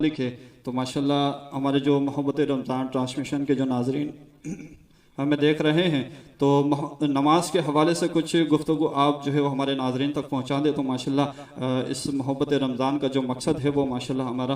लिखे तो माशाल्लाह हमारे जो मोहब्बत रमज़ान ट्रांसमिशन के जो नाजरीन हमें देख रहे हैं तो नमाज के हवाले से कुछ गुफ्तगू आप जो है वो हमारे नाजरीन तक पहुंचा दे तो माशाल्लाह इस मोहब्बत रमज़ान का जो मकसद है वो माशाल्लाह हमारा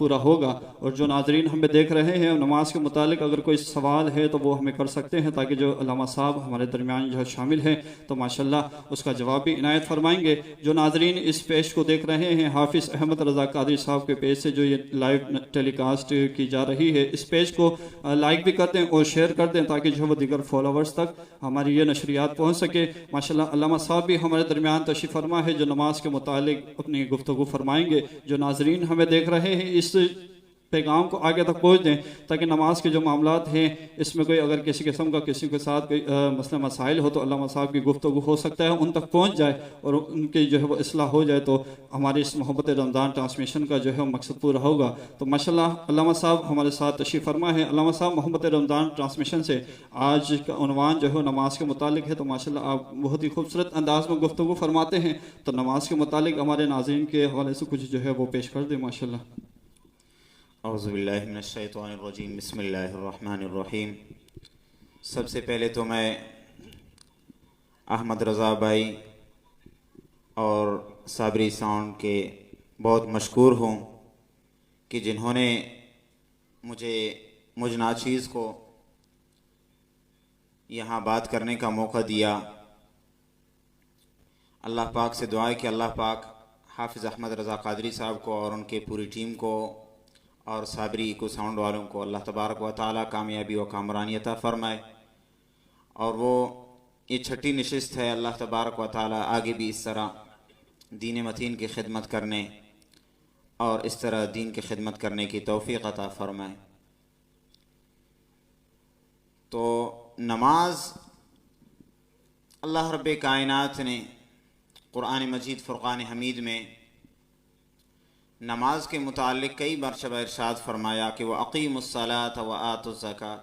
पूरा होगा। और जो नाजरीन हमें देख रहे हैं नमाज के मुतालिक अगर कोई सवाल है तो वो हमें कर सकते हैं ताकि जो अल्लामा साहब हमारे दरमियान जो है शामिल हैं तो माशाल्लाह उसका जवाब भी इनायत फरमाएंगे। जो नाजरीन इस पेज को देख रहे हैं हाफिज़ अहमद रज़ा कादरी साहब के पेज से जो ये लाइव टेलीकास्ट की जा रही है इस पेज को लाइक भी कर दें और शेयर कर दें ताकि जो वो दीगर फॉलोवर्स तक हमारी ये नशरियात पहुँच सके। माशाल्लाह अल्लामा साहब भी हमारे दरमियान तशरीफ़ फरमा है जो नमाज के मुतालिक अपनी गुफ्तगू फरमाएंगे। जो नाजरीन हमें देख रहे हैं इस पैगाम को आगे तक पहुँच दें ताकि नमाज के जो मामलात हैं इसमें कोई अगर किसी किस्म का किसी के साथ कोई मसला मसाइल हो तो अल्लामा साहब की गुफ्तगू हो सकता है उन तक पहुँच जाए और उनकी जो है वो इस्लाह हो जाए तो हमारी इस मोहब्बत रमज़ान ट्रांसमिशन का जो है मकसद पूरा होगा। तो माशाल्लाह अल्लामा साहब हमारे साथ तशरीफ़ फरमा है। अल्लामा साहब मोहब्बत रमज़ान ट्रांसमिशन से आज का उन्वान जो है नमाज के मुतालिक है तो माशाल्लाह आप बहुत ही खूबसूरत अंदाज में गुफ्तगू फरमाते हैं तो नमाज के मुतालिक हमारे नाज़रीन के हवाले से कुछ जो है वो पेश कर दें माशाल्लाह। औज़ुबिल्लाहि मिनश्शैतानिर्रजीम बिस्मिल्लाहिर्रहमानिर्रहीम। सबसे पहले तो मैं अहमद रज़ा भाई और साबरी साउंड के बहुत मशकूर हूँ कि जिन्होंने मुझ नाचीज़ को यहाँ बात करने का मौका दिया। अल्लाह पाक से दुआ है कि अल्लाह पाक हाफिज़ अहमद रज़ा कादरी साहब को और उनके पूरी टीम को और साबरी को साउंड वालों को अल्लाह तबारक व तआला कामयाबी व कामरानी अता फ़रमाए। और वो ये छठी नशिस्त है, अल्लाह तबारक व तआला आगे भी इस तरह दीन मतीन की खिदमत करने और इस तरह दीन की खिदमत करने की तौफ़ीक़ अता फ़रमाए। तो नमाज अल्लाह रब्बे कायनात ने क़ुरान मजीद फ़ुरक़ान हमीद में नमाज के मुतालिक कई मरतबा इरशाद फरमाया कि वह अक़ीमुस्सलात व आतुज़्ज़कात,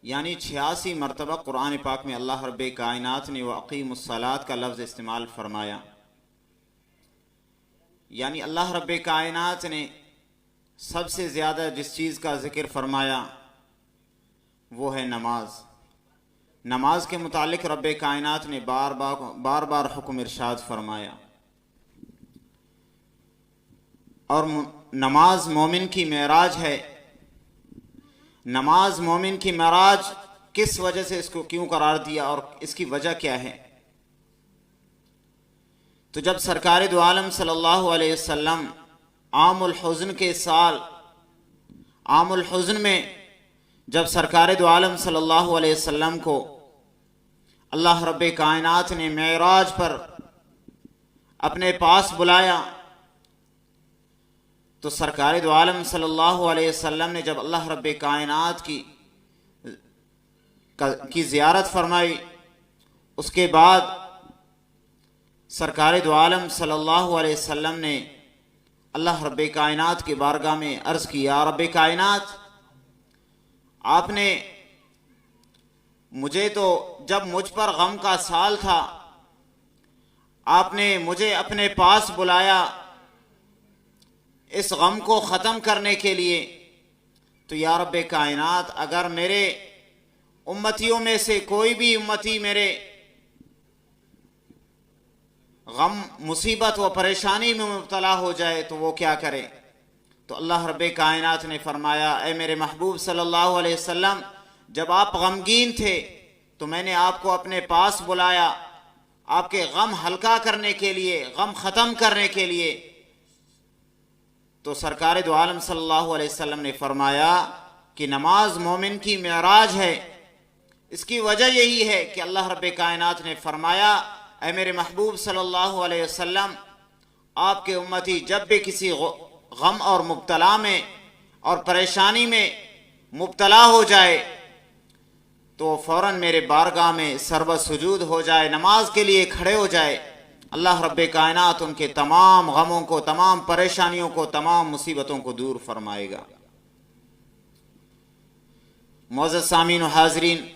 यानी 86 मरतबा कुरान पाक में अल्लाह रब्बे कायनात ने वह अक़ीमुस्सलात का लफ्ज़ इस्तेमाल फरमाया। यानी अल्लाह रब्बे कायनात ने सबसे ज़्यादा जिस चीज़ का ज़िक्र फरमाया वो है नमाज। नमाज के मुतालिक रब्बे कायनात ने बार बार हुक्म इरशाद फरमाया। और नमाज मोमिन की मेराज है। नमाज मोमिन की मेराज किस वजह से इसको क्यों करार दिया और इसकी वजह क्या है? तो जब सरकार दो आलम सल्लल्लाहु अलैहि वसल्लम आमुल हुज़्न के साल आमुल हुज़्न में जब सरकार दो आलम सल्लल्लाहु अलैहि वसल्लम को अल्लाह रब्बे कायनात ने मेराज पर अपने पास बुलाया तो सरकार दो आलम सल्लल्लाहु अलैहि वसल्लम ने जब अल्लाह रब्बे कायनात की ज़ियारत फरमाई उसके बाद सरकार दो आलम सल्लल्लाहु अलैहि वसल्लम ने अल्लाह रब्बे कायनात की बारगाह में अर्ज़ किया, रब्बे कायनात आपने मुझे तो जब मुझ पर गम का साल था आपने मुझे अपने पास बुलाया इस गम को ख़त्म करने के लिए। तो या रब्बे कायनात अगर मेरे उम्मतियों में से कोई भी उम्मती मेरे गम मुसीबत व परेशानी में मुब्तला हो जाए तो वो क्या करे? तो अल्लाह रब्बे कायनात ने फरमाया, ए मेरे महबूब सल्लल्लाहु अलैहि वसल्लम जब आप गमगीन थे तो मैंने आपको अपने पास बुलाया आपके गम हल्का करने के लिए, गम ख़त्म करने के लिए। तो सरकार दो आलम सल्लल्लाहु अलैहि वसल्लम ने फरमाया कि नमाज मोमिन की मेराज है। इसकी वजह यही है कि अल्लाह रब्बे कायनात ने फरमाया, ऐ मेरे महबूब सल्लल्लाहु अलैहि वसल्लम आपके उम्मती जब भी किसी गम और मुब्तला में और परेशानी में मुब्तला हो जाए तो फ़ौरन मेरे बारगाह में सर्व सुजूद हो जाए, नमाज के लिए खड़े हो जाए। अल्लाह रब्बे कायनात उनके तमाम गमों को, तमाम परेशानियों को, तमाम मुसीबतों को दूर फरमाएगा। मौजूद सामीन व हाज़रीन,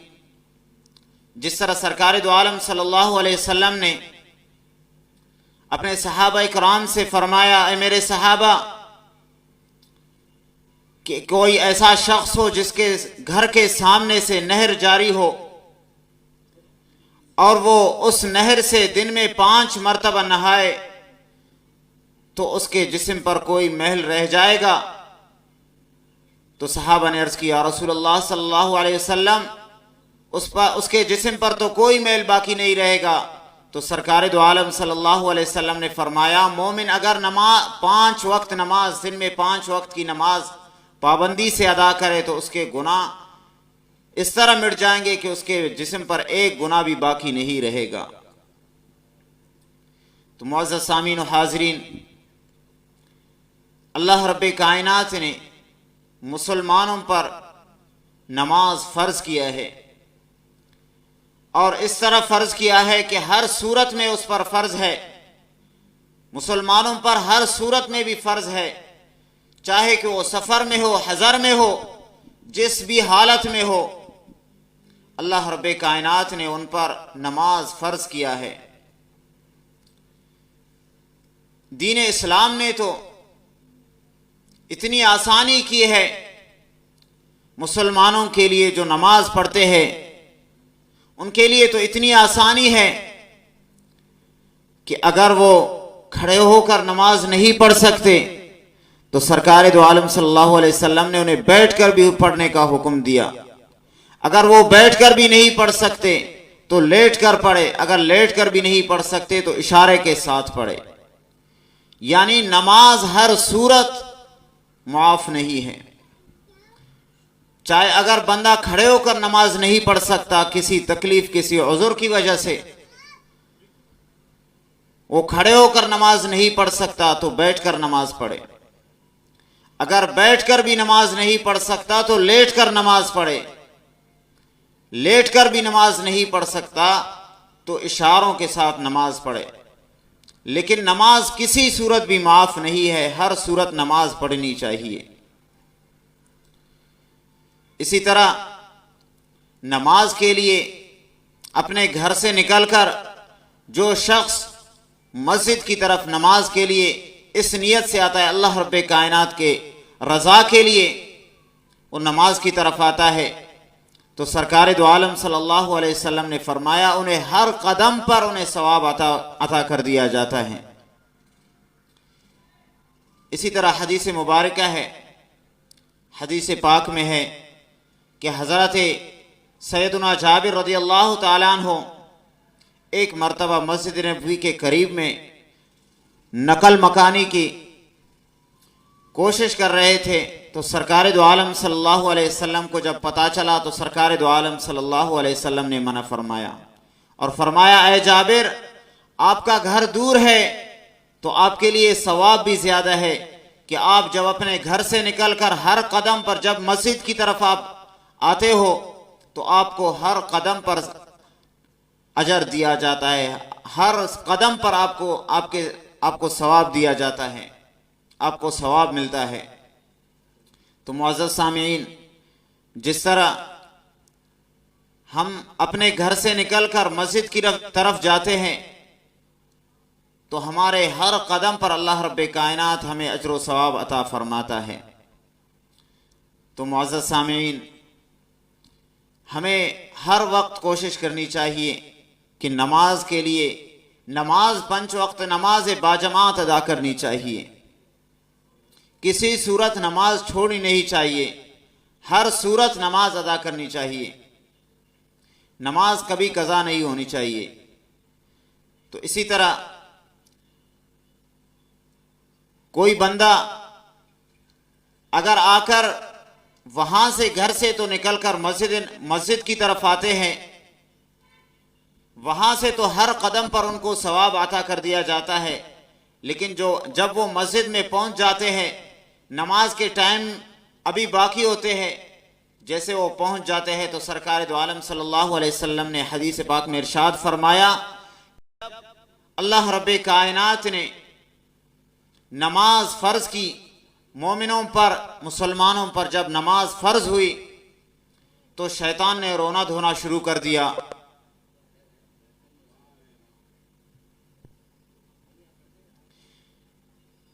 जिस तरह सरकार दो आलम सल्लल्लाहु अलैहि वसल्लम ने अपने सहाबा इकराम से फरमाया, ए मेरे सहाबा कि कोई ऐसा शख्स हो जिसके घर के सामने से नहर जारी हो और वो उस नहर से दिन में 5 मरतबा नहाए तो उसके जिस्म पर कोई महल रह जाएगा। तो सहाबा ने अर्ज किया, रसूलुल्लाह सल्लल्लाहु अलैहि वसल्लम, उसके जिस्म पर तो कोई मैल बाकी नहीं रहेगा। तो सरकार दो आलम सल्लल्लाहु अलैहि वसल्लम ने फरमाया, मोमिन अगर नमाज 5 वक्त नमाज, दिन में 5 वक्त की नमाज पाबंदी से अदा करे तो उसके गुनाह इस तरह मिट जाएंगे कि उसके जिस्म पर एक गुनाह भी बाकी नहीं रहेगा। तो मुअज़्ज़ज़ सामीन और हाज़रीन, अल्लाह रब्बे कायनात ने मुसलमानों पर नमाज फ़र्ज किया है और इस तरह फ़र्ज किया है कि हर सूरत में उस पर फ़र्ज है। मुसलमानों पर हर सूरत में भी फ़र्ज है, चाहे कि वो सफ़र में हो, हज़र में हो, जिस भी हालत में हो, अल्लाह रब्बे कायनात ने उन पर नमाज फ़र्ज किया है। दीन इस्लाम ने तो इतनी आसानी की है मुसलमानों के लिए, जो नमाज पढ़ते हैं उनके लिए तो इतनी आसानी है कि अगर वो खड़े होकर नमाज नहीं पढ़ सकते तो सरकार दो आलम सल्लल्लाहु अलैहि वसल्लम ने उन्हें बैठकर भी पढ़ने का हुक्म दिया। अगर वो बैठकर भी नहीं पढ़ सकते तो लेटकर पढ़े, अगर लेटकर भी नहीं पढ़ सकते तो इशारे के साथ पढ़े। यानी नमाज हर सूरत मुआफ नहीं है। चाहे अगर बंदा खड़े होकर नमाज नहीं पढ़ सकता, किसी तकलीफ, किसी उज़्र की वजह से वो खड़े होकर नमाज नहीं पढ़ सकता तो बैठकर नमाज पढ़े। अगर बैठकर भी नमाज नहीं पढ़ सकता तो लेटकर नमाज पढ़े। लेटकर भी नमाज नहीं पढ़ सकता तो इशारों के साथ नमाज पढ़े। लेकिन नमाज किसी सूरत भी माफ नहीं है, हर सूरत नमाज पढ़नी चाहिए। इसी तरह नमाज के लिए अपने घर से निकलकर जो शख्स मस्जिद की तरफ नमाज के लिए इस नियत से आता है, अल्लाह रब्बे कायनात के रज़ा के लिए वो नमाज की तरफ आता है, तो सरकार दो आलम सल्लल्लाहु अलैहि वसल्लम ने फरमाया उन्हें हर कदम पर उन्हें सवाब अता कर दिया जाता है। इसी तरह हदीस मुबारका है, हदीस पाक में है कि हज़रत सैयदना जाबिर रज़ियल्लाहु ताला अन्हु एक मरतबा मस्जिद नबवी के करीब में नकल मकानी की कोशिश कर रहे थे। तो सरकार दो आलम सल्लल्लाहु अलैहि वसल्लम को जब पता चला तो सरकार दो आलम सल्लल्लाहु अलैहि वसल्लम ने मना फरमाया और फरमाया, ऐ जाबिर, आपका घर दूर है तो आपके लिए सवाब भी ज्यादा है कि आप जब अपने घर से निकलकर हर कदम पर, जब मस्जिद की तरफ आप आते हो तो आपको हर कदम पर अजर दिया जाता है, हर कदम पर आपको सवाब दिया जाता है, आपको सवाब मिलता है। तो मुअज़्ज़ज़ सामीन, जिस तरह हम अपने घर से निकलकर मस्जिद की तरफ जाते हैं तो हमारे हर कदम पर अल्लाह रब्बे कायनात हमें अजर व सवाब अता फरमाता है। तो मुअज़्ज़ज़ सामीन, हमें हर वक्त कोशिश करनी चाहिए कि नमाज के लिए, नमाज 5 वक्त नमाज बाजमात अदा करनी चाहिए। किसी सूरत नमाज छोड़नी नहीं चाहिए, हर सूरत नमाज अदा करनी चाहिए। नमाज कभी कज़ा नहीं होनी चाहिए। तो इसी तरह कोई बंदा अगर आकर वहां से, घर से तो निकलकर मस्जिद की तरफ आते हैं, वहां से तो हर कदम पर उनको सवाब अता कर दिया जाता है, लेकिन जब वो मस्जिद में पहुंच जाते हैं, नमाज के टाइम अभी बाकी होते हैं, जैसे वो पहुंच जाते हैं तो सरकार दो आलम सल्लल्लाहु अलैहि वसल्लम ने हदीस पाक में इरशाद फरमाया, अल्लाह रब्बे कायनात ने नमाज फर्ज की मोमिनों पर, मुसलमानों पर जब नमाज फर्ज हुई तो शैतान ने रोना धोना शुरू कर दिया।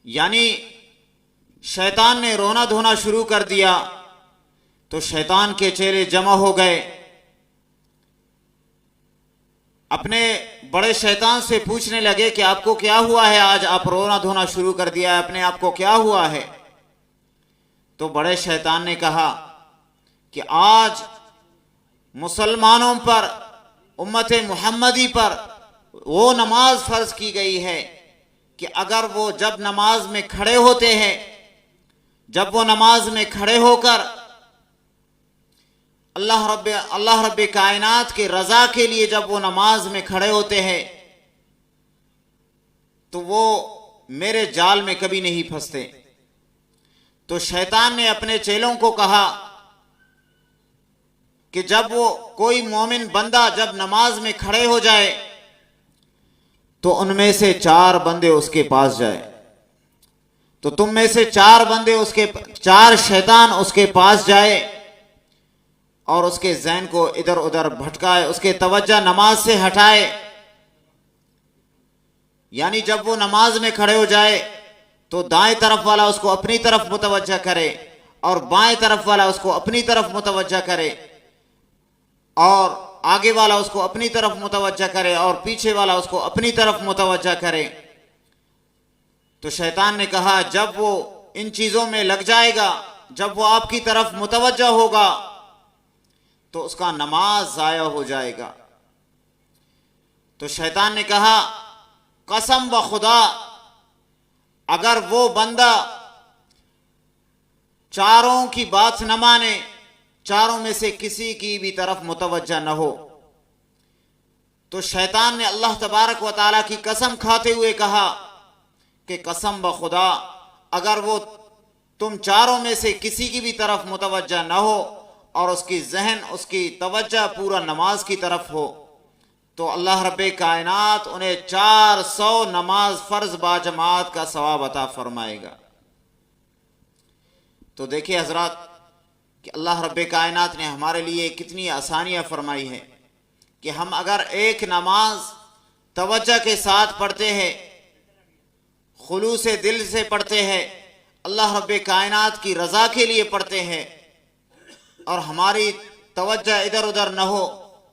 यानी शैतान ने रोना धोना शुरू कर दिया तो शैतान के चेले जमा हो गए, अपने बड़े शैतान से पूछने लगे कि आपको क्या हुआ है, आज आप रोना धोना शुरू कर दिया है, अपने आप को क्या हुआ है। तो बड़े शैतान ने कहा कि आज मुसलमानों पर, उम्मत मुहम्मदी पर वो नमाज फर्ज की गई है कि अगर वो जब नमाज में खड़े होते हैं, जब वो नमाज में खड़े होकर अल्लाह रब्बे कायनात के रजा के लिए जब वो नमाज में खड़े होते हैं तो वो मेरे जाल में कभी नहीं फंसते। तो शैतान ने अपने चेलों को कहा कि जब वो कोई मोमिन बंदा जब नमाज में खड़े हो जाए तो उनमें से 4 बंदे उसके पास जाए, तो तुम में से 4 शैतान उसके पास जाए और उसके ज़हन को इधर उधर भटकाए, उसके तवज्जो नमाज से हटाए। यानी जब वो नमाज में खड़े हो जाए तो दाएं तरफ वाला उसको अपनी तरफ मुतवज्जा करे और बाएं तरफ वाला उसको अपनी तरफ मुतवज्जा करे और आगे वाला उसको अपनी तरफ मुतवज्जा करे और पीछे वाला उसको अपनी तरफ मुतवज्जा करे। तो शैतान ने कहा जब वो इन चीजों में लग जाएगा, जब वो आपकी तरफ मुतवज्जा होगा तो उसका नमाज जाया हो जाएगा। तो शैतान ने कहा कसम ब खुदा, अगर वो बंदा चारों की बात न माने, चारों में से किसी की भी तरफ मुतवज्जा न हो, तो शैतान ने अल्लाह तबारक व तआला की कसम खाते हुए कहा कि कसम ब खुदा, अगर वो तुम चारों में से किसी की भी तरफ मुतवज्जा न हो और उसकी जहन, उसकी तवज्जा पूरा नमाज की तरफ हो, तो अल्लाह रब्बे कायनात उन्हें 400 नमाज फर्ज बाजमात का सवाब अता फरमाएगा। तो देखिए हजरात कि अल्लाह रब्बे कायनात ने हमारे लिए कितनी आसानियां फरमाई है कि हम अगर एक नमाज तवज्जो के साथ पढ़ते हैं, खुलूस दिल से पढ़ते हैं, अल्लाह रब्बे कायनात की रजा के लिए पढ़ते हैं और हमारी तवज्जो इधर उधर न हो,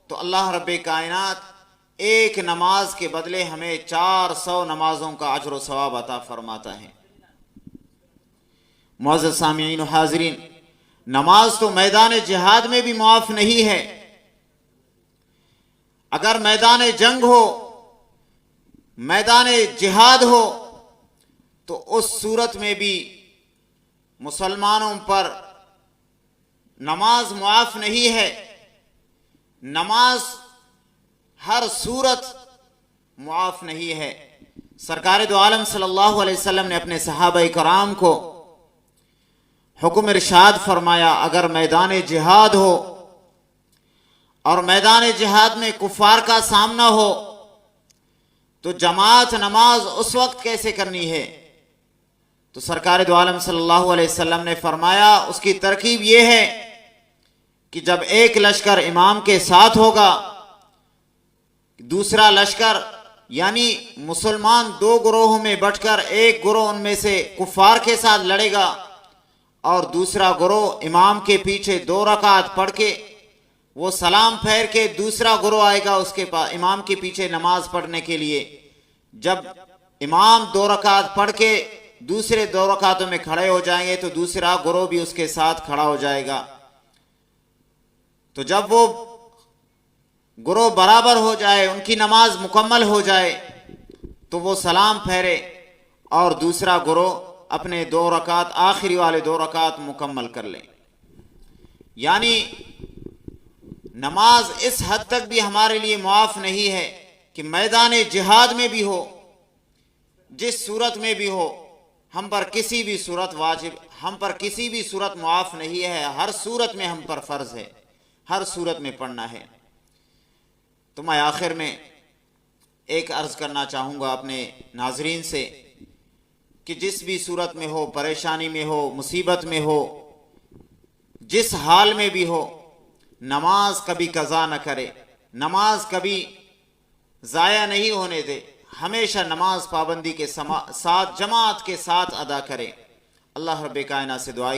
तो अल्लाह रब्बे कायनात एक नमाज के बदले हमें 400 नमाजों का अजर व सवाब अता फरमाता है। मुअज़्ज़ज़ सामिईन व हाज़रीन, नमाज तो मैदान जिहाद में भी मुआफ नहीं है। अगर मैदान जंग हो, मैदान जिहाद हो, तो उस सूरत में भी मुसलमानों पर नमाज मुआफ नहीं है। नमाज हर सूरत मुआफ नहीं है। सरकार दो आलम सल्लल्लाहु अलैहि वसल्लम ने अपने सहाबा कराम को हुक्म इरशाद फरमाया, अगर मैदान जिहाद हो और मैदान जिहाद में कुफार का सामना हो तो जमात नमाज उस वक्त कैसे करनी है। तो सरकार दो आलम सल्लल्लाहु अलैहि वसल्लम ने फरमाया, उसकी तरकीब यह है कि जब एक लश्कर इमाम के साथ होगा, दूसरा लश्कर यानी मुसलमान 2 ग्रोहों में बंटकर एक ग्रोह उनमें से कुफार के साथ लड़ेगा और दूसरा ग्रोह इमाम के पीछे 2 रकात पढ़ के वो सलाम फेर के दूसरा ग्रोह आएगा उसके पास इमाम के पीछे नमाज पढ़ने के लिए। जब इमाम 2 रकात पढ़ के दूसरे 2 रकातों में खड़े हो जाएंगे तो दूसरा ग्रोह भी उसके साथ खड़ा हो जाएगा। तो जब वो ग्रोह बराबर हो जाए, उनकी नमाज मुकम्मल हो जाए, तो वो सलाम फेरे और दूसरा ग्रोह अपने 2 रकात, आखिरी वाले 2 रकात मुकम्मल कर ले। यानी नमाज इस हद तक भी हमारे लिए मुआफ नहीं है कि मैदान जिहाद में भी हो, जिस सूरत में भी हो, हम पर किसी भी सूरत वाजिब, हम पर किसी भी सूरत मुआफ नहीं है। हर सूरत में हम पर फर्ज है, हर सूरत में पढ़ना है। तो मैं आखिर में एक अर्ज करना चाहूँगा अपने नाजरीन से कि जिस भी सूरत में हो, परेशानी में हो, मुसीबत में हो, जिस हाल में भी हो, नमाज कभी कज़ा न करे, नमाज कभी ज़ाया नहीं होने दे, हमेशा नमाज पाबंदी के साथ, जमात के साथ अदा करे। अल्लाह रब्बे कायनात से दुआ